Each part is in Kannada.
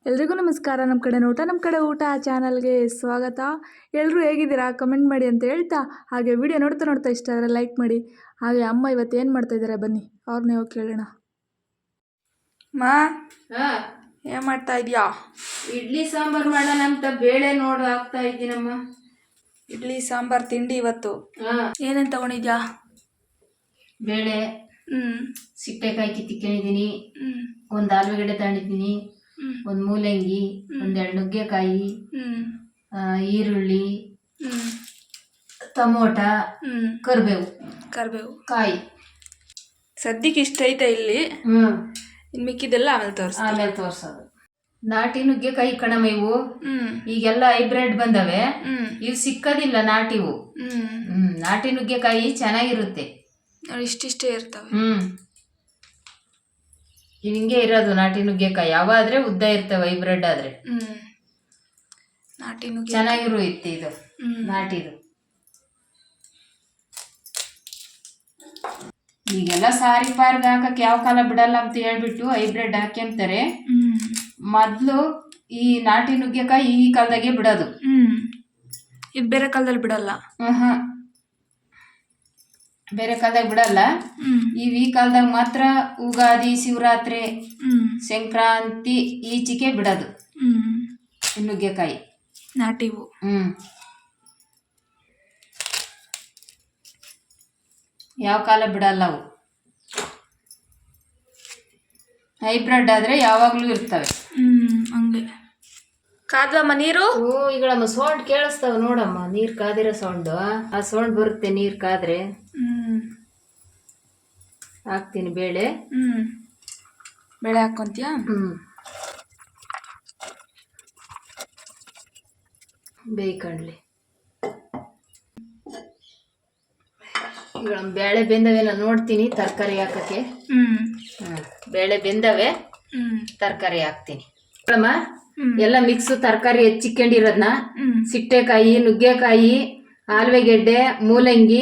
ಎಲ್ರಿಗೂ ನಮಸ್ಕಾರ. ನಮ್ಮ ಕಡೆ ಊಟ ಚಾನಲ್ಗೆ ಸ್ವಾಗತ. ಎಲ್ಲರೂ ಹೇಗಿದ್ದೀರಾ ಕಮೆಂಟ್ ಮಾಡಿ ಅಂತ ಹೇಳ್ತಾ, ಹಾಗೆ ವಿಡಿಯೋ ನೋಡ್ತಾ ಇಷ್ಟ ಆದರೆ ಲೈಕ್ ಮಾಡಿ. ಹಾಗೆ ಅಮ್ಮ ಇವತ್ತು ಏನು ಮಾಡ್ತಾ ಇದ್ದಾರೆ ಬನ್ನಿ ಅವ್ರನ್ನೇ ಹೋಗಿ ಕೇಳೋಣ. ಮಾ ಏನು ಮಾಡ್ತಾ ಇದೆಯಾ? ಇಡ್ಲಿ ಸಾಂಬಾರು ಮಾಡೋಣ ಅಂತ ಬೇಳೆ ನೋಡು ಹಾಕ್ತಾ ಇದ್ದೀನಮ್ಮ. ಇಡ್ಲಿ ಸಾಂಬಾರು ತಿಂಡಿ ಇವತ್ತು. ಏನೇನು ತಗೊಂಡಿದ್ಯಾ? ಬೇಳೆ, ಸಿಪ್ಪೆಕಾಯಿ ಕಿತ್ತಿಕೊಂಡಿದ್ದೀನಿ, ಒಂದು ಆಲೂಗಡ್ಡೆ ತಗೊಂಡಿದ್ದೀನಿ, ಒಂದು ಮೂಲಂಗಿ, ಒಂದೆರಡು ನುಗ್ಗೆಕಾಯಿ, ಈರುಳ್ಳಿ, ಟೊಮೊಟ, ಕರಿಬೇವು ಕಾಯಿ. ಸದ್ಯಕ್ಕೆ ಇಷ್ಟ ಐತೆ ಇಲ್ಲಿ. ಇನ್ನು ಮಿಕ್ಕಿದೆಲ್ಲ ಆಮೇಲೆ ತೋರ್ಸೋದು. ನಾಟಿ ನುಗ್ಗೆಕಾಯಿ ಕಣಮ್ಮ ಇವು. ಈಗೆಲ್ಲ ಹೈಬ್ರಿಡ್ ಬಂದವೆ, ಇವು ಸಿಕ್ಕದಿಲ್ಲ ನಾಟಿವು. ನಾಟಿ ನುಗ್ಗೆಕಾಯಿ ಚೆನ್ನಾಗಿರುತ್ತೆ, ಇಷ್ಟಿಷ್ಟೇ ಇರ್ತವೆ. ಇವು ಹಿಂಗೆ ಇರೋದು ನಾಟಿ ನುಗ್ಗೆಕಾಯಿ. ಯಾವಾದ್ರೆ ಉದ್ದ ಇರ್ತವೆ, ಹೈಬ್ರಿಡ್ ಆದ್ರೆ ನಾಟಿ ನುಗ್ಗೆ ಚೆನ್ನಾಗಿರು ಇತ್ತು ಇದು ನಾಟಿದು. ಈಗೆಲ್ಲ ಸಾರಿ ಪಾರ್ಗ್ ಹಾಕಕ್ ಯಾವ ಕಾಲ ಬಿಡಲ್ಲ ಅಂತ ಹೇಳ್ಬಿಟ್ಟು ಹೈಬ್ರಿಡ್ ಹಾಕ್ಯಂತಾರೆ. ಮೊದ್ಲು ಈ ನಾಟಿ ನುಗ್ಗೆಕಾಯಿ ಈ ಕಾಲದಾಗೆ ಬಿಡೋದು. ಇದು ಬೇರೆ ಕಾಲದಲ್ಲಿ ಬಿಡಲ್ಲ. ಬೇರೆ ಕಾಲದಾಗ ಬಿಡಲ್ಲ. ಈ ಕಾಲದಾಗ ಮಾತ್ರ ಉಗಾದಿ, ಶಿವರಾತ್ರಿ, ಸಂಕ್ರಾಂತಿ ಈಚಿಕೆ ಬಿಡೋದು ನುಗ್ಗೆಕಾಯಿ ನಾಟಿವು. ಯಾವ ಕಾಲ ಬಿಡಲ್ಲ ಅವು. ಹೈಬ್ರಿಡ್ ಆದ್ರೆ ಯಾವಾಗ್ಲೂ ಇರ್ತವೆ. ಹಂಗೆ ಕಾದ್ವಮ್ಮ ನೀರು. ಈಗಳಮ್ಮ ಸೌಂಡ್ ಕೇಳಿಸ್ತಾವ ನೋಡಮ್ಮ, ನೀರ್ ಕಾದಿರೋ ಸೌಂಡ್. ಆ ಸೌಂಡ್ ಬರುತ್ತೆ ನೀರ್ ಕಾದ್ರೆ. ಹಾಕ್ತೀನಿ ಬೇಳೆ. ಬೇಳೆ ಹಾಕೊಂತೀಯ? ಬೇಯ್ಕಂಡ್ಲಿ. ಈಗ ಬೇಳೆ ಬೆಂದವೆಲ್ಲ ನೋಡ್ತೀನಿ ತರಕಾರಿ ಹಾಕಕ್ಕೆ. ಬೇಳೆ ಬೆಂದವೆ, ತರಕಾರಿ ಹಾಕ್ತೀನಿ. ಎಲ್ಲ ಮಿಕ್ಸ್ ತರಕಾರಿ ಹೆಚ್ಚಿಕೊಂಡಿರೋದ್ನ ಸಿಟ್ಟೆಕಾಯಿ, ನುಗ್ಗೆಕಾಯಿ, ಆಲೂಗೆಡ್ಡೆ, ಮೂಲಂಗಿ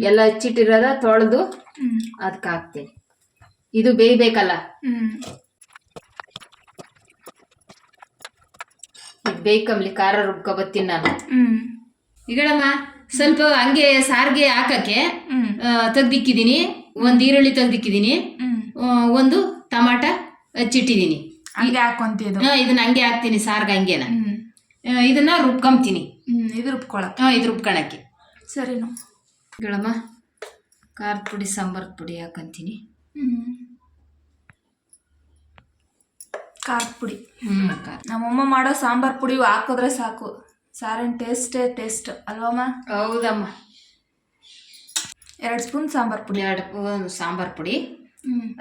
ಎಲ್ಲ ಹಚ್ಚಿಟ್ಟಿರೋದ ತೊಳೆದು ಅದಕ್ಕೆ ಹಾಕ್ತೀನಿ. ಇದು ಬೇಯ್ಬೇಕಲ್ಲ, ಬೇಯ್ಕಂಬ್ಲಿ. ಖಾರ ರುಬ್ಕೊಬತ್ತೀನಿ ನಾನು. ಈಗಳಮ್ಮ ಸ್ವಲ್ಪ ಹಂಗೆ ಸಾರಿಗೆ ಹಾಕಕ್ಕೆ ತೆಗ್ದಿಕ್ಕಿದ್ದೀನಿ. ಒಂದು ಈರುಳ್ಳಿ ತೆಗ್ದಿಕ್ಕಿದ್ದೀನಿ, ಒಂದು ಟಮಾಟ ಹಚ್ಚಿಟ್ಟಿದ್ದೀನಿ. ಹಂಗೆ ಹಾಕೊಂತಿದ್ದು. ಇದನ್ನ ಹಂಗೆ ಹಾಕ್ತೀನಿ ಸಾರ್ಗೆ ಹಂಗೇನ. ಇದನ್ನ ರುಬ್ಕೊಂತೀನಿ. ಇದು ರುಬ್ಕೊಳಕ್ಕೆ. ಇದು ರುಬ್ಕೊಳಕ್ಕೆ. ಸರಿನು. ಈಗಳಮ್ಮ ಖಾರದ ಪುಡಿ, ಸಾಂಬಾರದ ಪುಡಿ ಹಾಕಂತೀನಿ. ಖಾರದ ಪುಡಿ. ನಮ್ಮಮ್ಮ ಮಾಡೋ ಸಾಂಬಾರ್ ಪುಡಿ ಹಾಕಿದ್ರೆ ಸಾಕು, ಸಾರಿನ ಟೇಸ್ಟ್ ಅಲ್ವಮ್ಮ? ಹೌದಮ್ಮ. 2 ಸ್ಪೂನ್ ಸಾಂಬಾರ್ ಪುಡಿ. 2 ಸಾಂಬಾರ್ ಪುಡಿ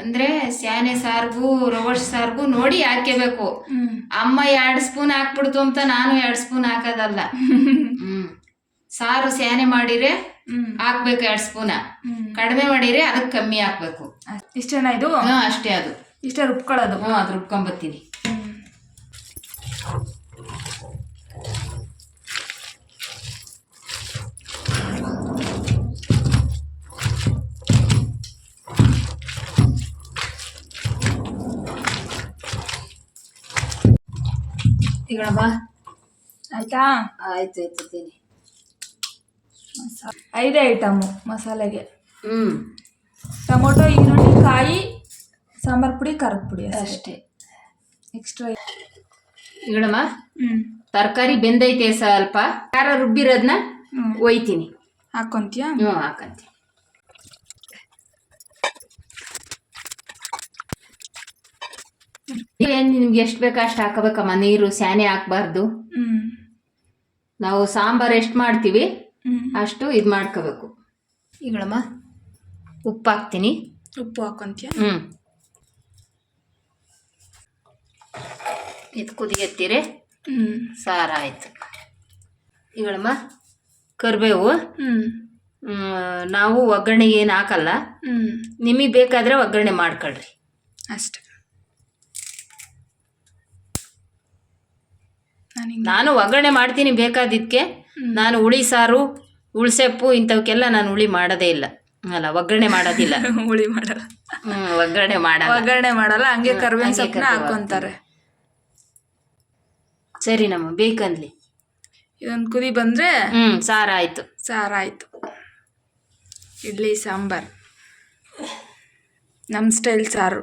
ಅಂದ್ರೆ ಸ್ಯಾನೆ ಸಾರ್ಗೂ ರವರ್ಸ್ ಸಾರ್ಗೂ ನೋಡಿ ಹಾಕಬೇಕು. ಅಮ್ಮ 2 ಸ್ಪೂನ್ ಹಾಕ್ಬಿಡ್ತು ಅಂತ ನಾನು 2 ಸ್ಪೂನ್ ಹಾಕೋದಲ್ಲ. ಸಾರು ಸ್ಯಾನೆ ಮಾಡಿದ್ರೆ ಹಾಕ್ಬೇಕು 2 ಸ್ಪೂನ, ಕಡಿಮೆ ಮಾಡಿದ್ರೆ ಅದಕ್ಕೆ ಕಮ್ಮಿ ಹಾಕ್ಬೇಕು. ಇಷ್ಟೇನಾ ಇದು? ಅಷ್ಟೇ. ಅದು ಇಷ್ಟೇ ರುಬ್ಕೊಳ್ಳೋದು. ಅದು ರುಬ್ಕೊಂಬತ್ತೀನಿ. ಈಗಳಮ್ಮ ಆಯ್ತಾ? ಆಯ್ತು. 5 ಐಟಮು ಮಸಾಲೆಗೆ. ಟೊಮೊಟೊ, ಈರುಳ್ಳಿ, ಕಾಯಿ, ಸಾಂಬಾರ್ ಪುಡಿ, ಖಾರದ ಪುಡಿ ಅಷ್ಟೇ. ಎಕ್ಸ್ಟ್ರಾ. ಈಗಳಮ್ಮ ತರಕಾರಿ ಬೆಂದೈತೆ, ಸ್ವಲ್ಪ ಖಾರ ರುಬ್ಬಿರೋದನ್ನ ಒಯ್ತೀನಿ. ಹಾಕೊಂತೀಯ? ಹಾಕಂತೀನಿ. ನಿಮ್ಗೆ ಎಷ್ಟು ಬೇಕಾ ಅಷ್ಟು ಹಾಕಬೇಕಮ್ಮ. ನೀರು ಸ್ಯಾನೆ ಹಾಕ್ಬಾರ್ದು. ನಾವು ಸಾಂಬಾರು ಎಷ್ಟು ಮಾಡ್ತೀವಿ ಅಷ್ಟು ಇದು ಮಾಡ್ಕೋಬೇಕು. ಈಗಳಮ್ಮ ಉಪ್ಪು ಹಾಕ್ತೀನಿ. ಉಪ್ಪು ಹಾಕೊಂತೀಯ? ಇದು ಕುದಿಯತ್ತೀರಿ, ಸಾರಾಯ್ತು. ಈಗಳಮ್ಮ ಕರಿಬೇವು. ನಾವು ಒಗ್ಗರಣೆಗೆ ಏನು ಹಾಕಲ್ಲ, ನಿಮಗೆ ಬೇಕಾದ್ರೆ ಒಗ್ಗರಣೆ ಮಾಡ್ಕೊಳ್ರಿ ಅಷ್ಟೆ. ನಾನು ಒಗ್ಗರಣೆ ಮಾಡ್ತೀನಿ ಬೇಕಾದಿದ್ದಕ್ಕೆ. ನಾನು ಹುಳಿ ಸಾರು, ಉಳ್ಸೆಪ್ಪು ಇಂಥವಕ್ಕೆಲ್ಲ ನಾನು ಹುಳಿ ಮಾಡೋದೇ ಇಲ್ಲ. ಅಲ್ಲ, ಒಗ್ಗರಣೆ ಮಾಡೋದಿಲ್ಲ. ಹುಳಿ ಮಾಡಲ್ಲ. ಒಗ್ಗರಣೆ ಮಾಡಲ್ಲ. ಹಂಗೆ ಕರಿಬೇವಿನ ಸೊಪ್ಪನ್ನ ಹಾಕೊಂತಾರೆ. ಸರಿನಮ್ಮ ಬೇಕಂದ್ಲಿ. ಇದೊಂದು ಕುದಿ ಬಂದರೆ ಸಾರಾಯ್ತು. ಸಾರಾಯಿತು. ಇಡ್ಲಿ ಸಾಂಬಾರು ನಮ್ಮ ಸ್ಟೈಲ್ ಸಾರು.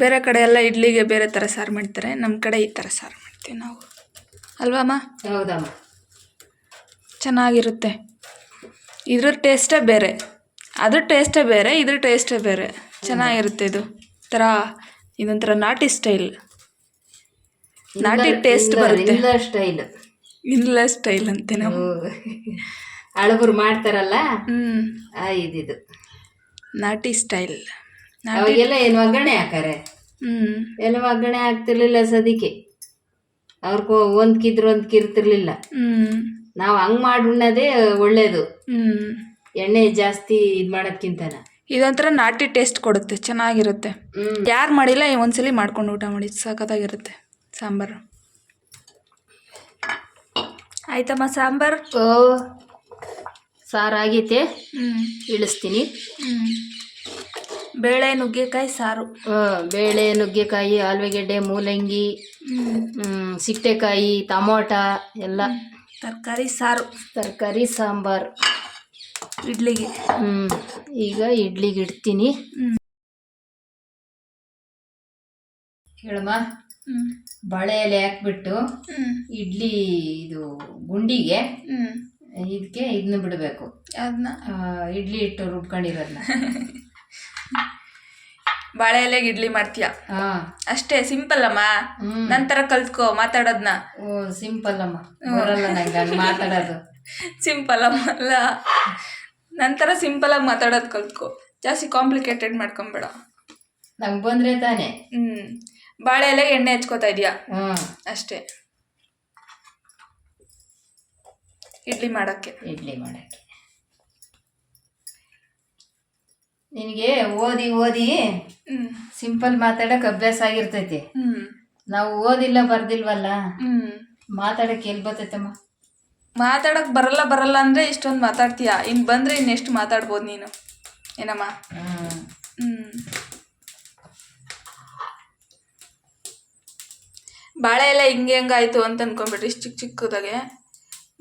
ಬೇರೆ ಕಡೆ ಎಲ್ಲ ಇಡ್ಲಿಗೆ ಬೇರೆ ಥರ ಸಾರು ಮಾಡ್ತಾರೆ, ನಮ್ಮ ಕಡೆ ಈ ಥರ ಸಾರು ಮಾಡ್ತೀವಿ ನಾವು, ಅಲ್ವಾ ಅಮ್ಮ? ಹೌದಮ್ಮ, ಚೆನ್ನಾಗಿರುತ್ತೆ. ಇದ್ರ ಟೇಸ್ಟೇ ಬೇರೆ, ಅದ್ರ ಟೇಸ್ಟೇ ಬೇರೆ, ಇದ್ರ ಟೇಸ್ಟೇ ಬೇರೆ. ಚೆನ್ನಾಗಿರುತ್ತೆ. ಇದು ಥರ ಇದೊಂಥರ ನಾಟಿ ಸ್ಟೈಲ್, ನಾಟಿ ಟೇಸ್ಟ್ ಬರುತ್ತೆ. ಸ್ಟೈಲ್ ಇಲ್ಲ ಸ್ಟೈಲ್ ಅಂತೆ ನಾವು ಹಳಬರು ಮಾಡ್ತಾರಲ್ಲ, ಇದಿದು ನಾಟಿ ಸ್ಟೈಲ್. ಅವಾಗೆಲ್ಲ ಏನು ಒಗ್ಗರಣೆ ಹಾಕಾರೆ, ಎಲ್ಲ ಒಗ್ಗರಣೆ ಹಾಕ್ತಿರ್ಲಿಲ್ಲ ಸದಿಕೆ. ಅವ್ರಿಗೆ ಒಂದ್ಕಿರ್ತಿರ್ಲಿಲ್ಲ. ನಾವು ಹಂಗ್ ಮಾಡಿ ಉಣ್ಣೋದೇ ಒಳ್ಳೇದು, ಎಣ್ಣೆ ಜಾಸ್ತಿ ಇದು ಮಾಡೋದ್ಕಿಂತನ. ಇದೊಂಥರ ನಾಟಿ ಟೇಸ್ಟ್ ಕೊಡುತ್ತೆ, ಚೆನ್ನಾಗಿರುತ್ತೆ. ಯಾರು ಮಾಡಿಲ್ಲ ಒಂದ್ಸಲಿ ಮಾಡ್ಕೊಂಡು ಊಟ ಮಾಡಿ, ಸಖತ್ತಾಗಿರುತ್ತೆ ಸಾಂಬಾರು. ಆಯ್ತಮ್ಮ ಸಾಂಬಾರು? ಸಾರಾಗೈತೆ, ಇಳಿಸ್ತೀನಿ. ಬೇಳೆ ನುಗ್ಗೆಕಾಯಿ ಸಾರು. ಬೇಳೆ, ನುಗ್ಗೆಕಾಯಿ, ಆಲೂಗೆಡ್ಡೆ, ಮೂಲಂಗಿ, ಸಿಟ್ಟೆಕಾಯಿ, ಟಮೋಟ ಎಲ್ಲ ತರಕಾರಿ ಸಾರು, ತರಕಾರಿ ಸಾಂಬಾರು ಇಡ್ಲಿಗೆ. ಈಗ ಇಡ್ಲಿಗೆ ಇಡ್ತೀನಿ. ಹೇಳಮ್ಮ, ಬಾಳೆ ಎಲೆ ಹಾಕ್ಬಿಟ್ಟು ಇಡ್ಲಿ ಇದು ಗುಂಡಿಗೆ ಇದಕ್ಕೆ ಇದನ್ನ ಬಿಡಬೇಕು, ಅದನ್ನ ಇಡ್ಲಿ ಹಿಟ್ಟು ರುಬ್ಕೊಂಡಿರೋದನ್ನ. ಬಾಳೆ ಎಲೆಗೆ ಇಡ್ಲಿ ಮಾಡ್ತೀಯ? ಅಷ್ಟೇ, ಸಿಂಪಲ್ ಅಮ್ಮ. ನಂತರ ಕಲ್ತ್ಕೋ ಮಾತಾಡೋದನ್ನ. ಸಿಂಪಲ್ ಅಮ್ಮ, ಬರಲ್ಲ ನಂಗೆ ಹಂಗೆ ಮಾತಾಡೋದು. ಸಿಂಪಲ್ ಅಮ್ಮ ಅಲ್ಲ, ನಂತರ ಸಿಂಪಲ್ ಆಗಿ ಮಾತಾಡೋದು ಕಲ್ತ್ಕೋ, ಜಾಸ್ತಿ ಕಾಂಪ್ಲಿಕೇಟೆಡ್ ಮಾಡ್ಕೊಂಬೇಡ. ನಂಗೆ ಬಂದ್ರೆ ತಾನೆ. ಬಾಳೆ ಎಲೆಗೆ ಎಣ್ಣೆ ಹಚ್ಕೋತಾ ಇದೀಯಾ? ಅಷ್ಟೇ, ಇಡ್ಲಿ ಮಾಡಕ್ಕೆ. ನಿನಗೆ ಓದಿ ಓದಿ ಸಿಂಪಲ್ ಮಾತಾಡಕ್ ಅಭ್ಯಾಸ ಆಗಿರ್ತೈತಿ. ನಾವು ಓದಿಲ್ಲ ಬರ್ದಿಲ್ವಲ್ಲ, ಮಾತಾಡಕ್ ಎಲ್ಲಿ ಬರ್ತೈತಮ್ಮ? ಮಾತಾಡಕ್ ಬರಲ್ಲ ಅಂದ್ರೆ ಇಷ್ಟೊಂದು ಮಾತಾಡ್ತೀಯ, ಇನ್ ಬಂದ್ರೆ ಇನ್ನೆಷ್ಟು ಮಾತಾಡ್ಬೋದು ನೀನು, ಏನಮ್ಮ? ಬಾಳೆ ಎಲೆ ಹೆಂಗಾಯ್ತು ಅಂತ ಅನ್ಕೊಂಡ್ಬಿಟ್ರಿ. ಇಷ್ಟು ಚಿಕ್ಕ ಚಿಕ್ಕದಾಗೆ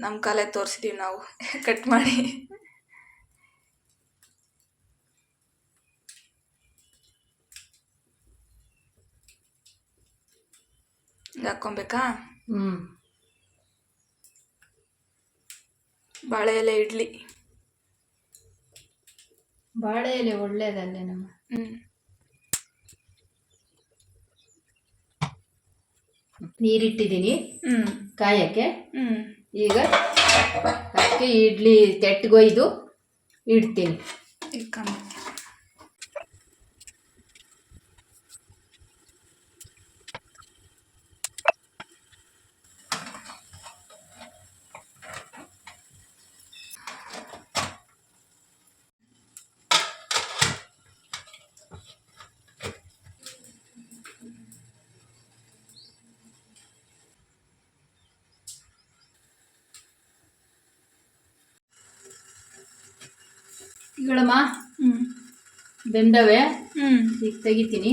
ನಮ್ಮ ಕಾಲೇ ತೋರಿಸಿದೀವಿ ನಾವು ಕಟ್ ಮಾಡಿ. ಹಾಕ್ಕೊಬೇಕಾ? ಬಾಳೆ ಎಲೆ ಇಡ್ಲಿ. ಬಾಳೆ ಎಲೆ ಒಳ್ಳೇದಲ್ಲೇ ನಮ್ಮ. ನೀರಿಟ್ಟಿದ್ದೀನಿ ಕಾಯಕ್ಕೆ. ಈಗ ಅದಕ್ಕೆ ಇಡ್ಲಿ ತೆಟ್ಟಗೊಯ್ದು ಇಡ್ತೀನಿ. ಈಗಳಮ್ಮ ಬೆಂದವೆ, ಈಗ ತೆಗಿತೀನಿ.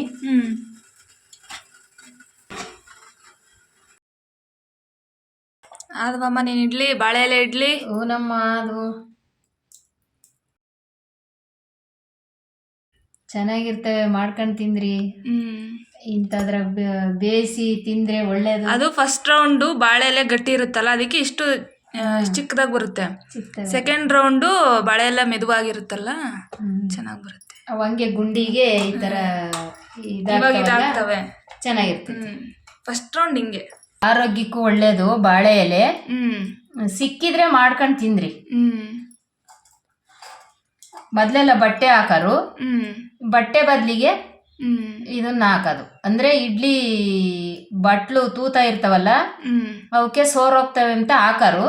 ಆದವಮ್ಮ ನೀನು ಇಡ್ಲಿ, ಬಾಳೆ ಎಲೆ ಇಡ್ಲಿ? ನಮ್ಮ ಅದು ಚೆನ್ನಾಗಿರ್ತವೆ, ಮಾಡ್ಕೊಂಡು ತಿಂದ್ರಿ. ಇಂಥದ್ರ ಬೇಯಿಸಿ ತಿಂದ್ರೆ ಒಳ್ಳೇದು. ಅದು ಫಸ್ಟ್ ರೌಂಡು ಬಾಳೆ ಎಲೆ ಗಟ್ಟಿ ಇರುತ್ತಲ್ಲ, ಅದಕ್ಕೆ ಇಷ್ಟು ಚಿಕ್ಕದಾಗಿ ಬರುತ್ತೆ. ಸೆಕೆಂಡ್ ರೌಂಡು ಬಾಳೆ ಎಲೆ ಮೆದುವಾಗಿರುತ್ತಲ್ಲ, ಚೆನ್ನಾಗಿ ಬರುತ್ತೆ. ಅವು ಹಂಗೆ ಗುಂಡಿಗೆ ಈ ಥರ ಇದಾಗ್ತವೆ, ಚೆನ್ನಾಗಿರ್ತದೆ. ಫಸ್ಟ್ ರೌಂಡ್ ಹಿಂಗೆ. ಆರೋಗ್ಯಕ್ಕೂ ಒಳ್ಳೇದು ಬಾಳೆ ಎಲೆ. ಸಿಕ್ಕಿದ್ರೆ ಮಾಡ್ಕೊಂಡು ತಿಂದ್ರಿ. ಮೊದಲೆಲ್ಲ ಬಟ್ಟೆ ಹಾಕೋರು, ಬಟ್ಟೆ ಬದಲಿಗೆ ಇದನ್ನ ಹಾಕೋದು. ಅಂದ್ರೆ ಇಡ್ಲಿ ಬಟ್ಲು ತೂತ ಇರ್ತಾವಲ್ಲ, ಅವಕ್ಕೆ ಸೋರೋಗ್ತವೆ ಅಂತ ಹಾಕೋರು.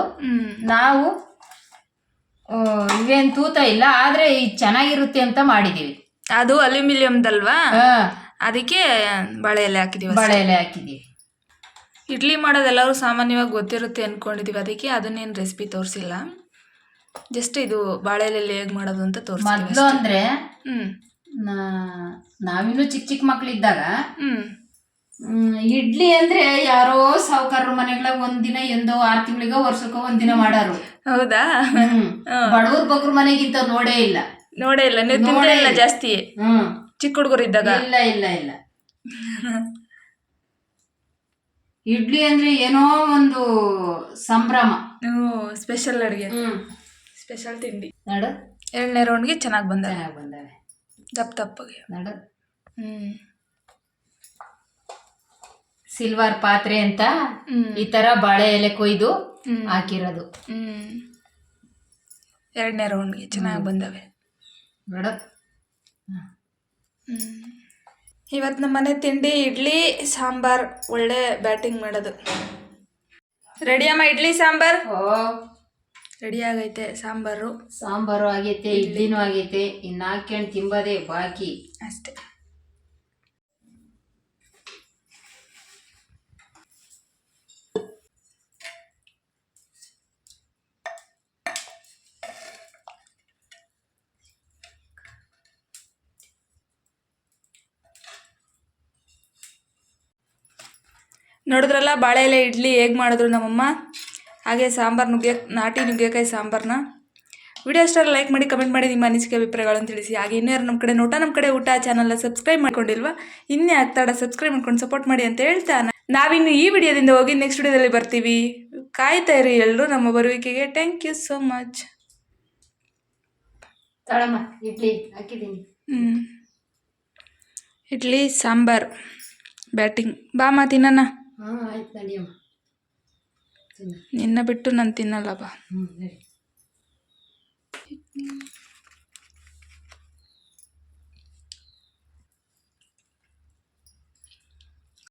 ನಾವು ಇವೇನ್ ತೂತ ಇಲ್ಲ, ಆದ್ರೆ ಇದು ಚೆನ್ನಾಗಿರುತ್ತೆ ಅಂತ ಮಾಡಿದೀವಿ. ಅದು ಅಲ್ಯೂಮಿನಿಯಂದಲ್ವಾ, ಅದಕ್ಕೆ ಬಾಳೆ ಎಲೆ ಹಾಕಿದೀವಿ. ಇಡ್ಲಿ ಮಾಡೋದೆಲ್ಲರೂ ಸಾಮಾನ್ಯವಾಗಿ ಗೊತ್ತಿರುತ್ತೆ ಅಂದ್ಕೊಂಡಿದ್ದೀವಿ, ಅದಕ್ಕೆ ಅದನ್ನೇನು ರೆಸಿಪಿ ತೋರಿಸಿಲ್ಲ. ಜಸ್ಟ್ ಇದು ಬಾಳೆ ಎಲೆಯಲ್ಲಿ ಹೇಗೆ ಮಾಡೋದು ಅಂತ ತೋರಿಸಿ. ಮೊದಲು ಅಂದರೆ ನಾವಿನ್ನು ಚಿಕ್ಕ ಚಿಕ್ಕ ಮಕ್ಳಿದ್ದಾಗ ಹ್ಞೂ ಇಡ್ಲಿ ಅಂದ್ರೆ ಯಾರೋ ಸಾವುಕಾರರ ಮನೆಗಳ ಒಂದಿನ ಎಂದೋ 6 ತಿಂಗಳಿಗೋ ವರ್ಷಕ್ಕೋ ಒಂದಿನ ಮಾಡಾರು. ಹೌದಾ? ಬಡವ್ರ ಬಗ್ರ ಮನೆಗಿಂತ ನೋಡೇ ಇಲ್ಲ. ನೋಡೇ ಇಲ್ಲ, ನೀವು ತಿಂದೇ ಇಲ್ಲ ಜಾಸ್ತಿ ಹ್ಮ್ ಚಿಕ್ಕ ಹುಡುಗರು ಇದ್ದಾಗ? ಇಲ್ಲ ಇಲ್ಲ ಇಲ್ಲ. ಇಡ್ಲಿ ಅಂದ್ರೆ ಏನೋ ಒಂದು ಸಂಭ್ರಮ. ಸ್ಪೆಷಲ್ ಅಡುಗೆ, ಸ್ಪೆಷಲ್ ತಿಂಡಿ. ನಡು 2ನೇ ರೌಂಡ್ಗೆ ಚೆನ್ನಾಗಿ ಬಂದಾವೆ. ದಪ್ಪ ದಪ್ಪಗೆ ನಡು. ಹ್ಮ್ ಸಿಲ್ವರ್ ಪಾತ್ರೆ ಅಂತ ಈ ತರ ಬಾಳೆ ಎಲೆ ಕೊಯ್ದು ಹಾಕಿರೋದು. 2ನೇ ರೌಂಡ್ಗೆ ಚೆನ್ನಾಗಿ ಬಂದವೆ. ನೋಡು. ಇವತ್ತು ನಮ್ಮ ಮನೆ ತಿಂಡಿ ಇಡ್ಲಿ ಸಾಂಬಾರ್. ಒಳ್ಳೆ ಬ್ಯಾಟಿಂಗ್ ಮಾಡೋದು. ರೆಡಿ ಅಮ್ಮ? ಇಡ್ಲಿ ಸಾಂಬಾರ್ ರೆಡಿ ಆಗೈತೆ. ಸಾಂಬಾರು ಆಗೈತೆ, ಇಡ್ಲಿನೂ ಆಗೈತೆ. ಇನ್ನು ಹಾಕ್ಯಂಡು ತಿಂಬದೇ ಬಾಕಿ ಅಷ್ಟೇ. ನೋಡಿದ್ರಲ್ಲ ಬಾಳೆ ಎಲೆ ಇಡ್ಲಿ ಹೇಗೆ ಮಾಡಿದ್ರು ನಮ್ಮಮ್ಮ. ಹಾಗೆ ಸಾಂಬಾರು ನಾಟಿ ನುಗ್ಗೆಕಾಯಿ ಸಾಂಬಾರನ್ನ. ವಿಡಿಯೋ ಇಷ್ಟ ಲೈಕ್ ಮಾಡಿ, ಕಮೆಂಟ್ ಮಾಡಿ, ನಿಮ್ಮ ಅನಿಸಿಕೆ ಅಭಿಪ್ರಾಯಗಳನ್ನು ತಿಳಿಸಿ. ಹಾಗೆ ಇನ್ಯಾರು ನಮ್ಮ ಕಡೆ ನಮ್ಮ ಕಡೆ ಊಟ ಚಾನಲ್ನ ಸಬ್ಸ್ಕ್ರೈಬ್ ಮಾಡ್ಕೊಂಡಿಲ್ವಾ? ಇನ್ನೇ ಆಗ್ತಾಡ ಸಬ್ಸ್ಕ್ರೈಬ್ ಮಾಡ್ಕೊಂಡು ಸಪೋರ್ಟ್ ಮಾಡಿ ಅಂತ ಹೇಳ್ತಾ ನಾವಿನ್ನು ಈ ವಿಡಿಯೋದಿಂದ ಹೋಗಿ ನೆಕ್ಸ್ಟ್ ವಿಡಿಯೋದಲ್ಲಿ ಬರ್ತೀವಿ. ಕಾಯ್ತಾ ಇರಿ ಎಲ್ಲರೂ ನಮ್ಮ ಬರುವಿಕೆಗೆ. Thank you so much. Idli ಹಾಕಿದ್ದೀನಿ. ಇಡ್ಲಿ ಸಾಂಬಾರ್ ಬ್ಯಾಟಿಂಗ್. ಬಾ ತಿನ್ನೋಣ. ಆಯ್ತು ನಡಿಯಮ್ಮ. ನಿನ್ನ ಬಿಟ್ಟು ನಾನು ತಿನ್ನಲ್ಲ ಬಾ. ನಡಿ.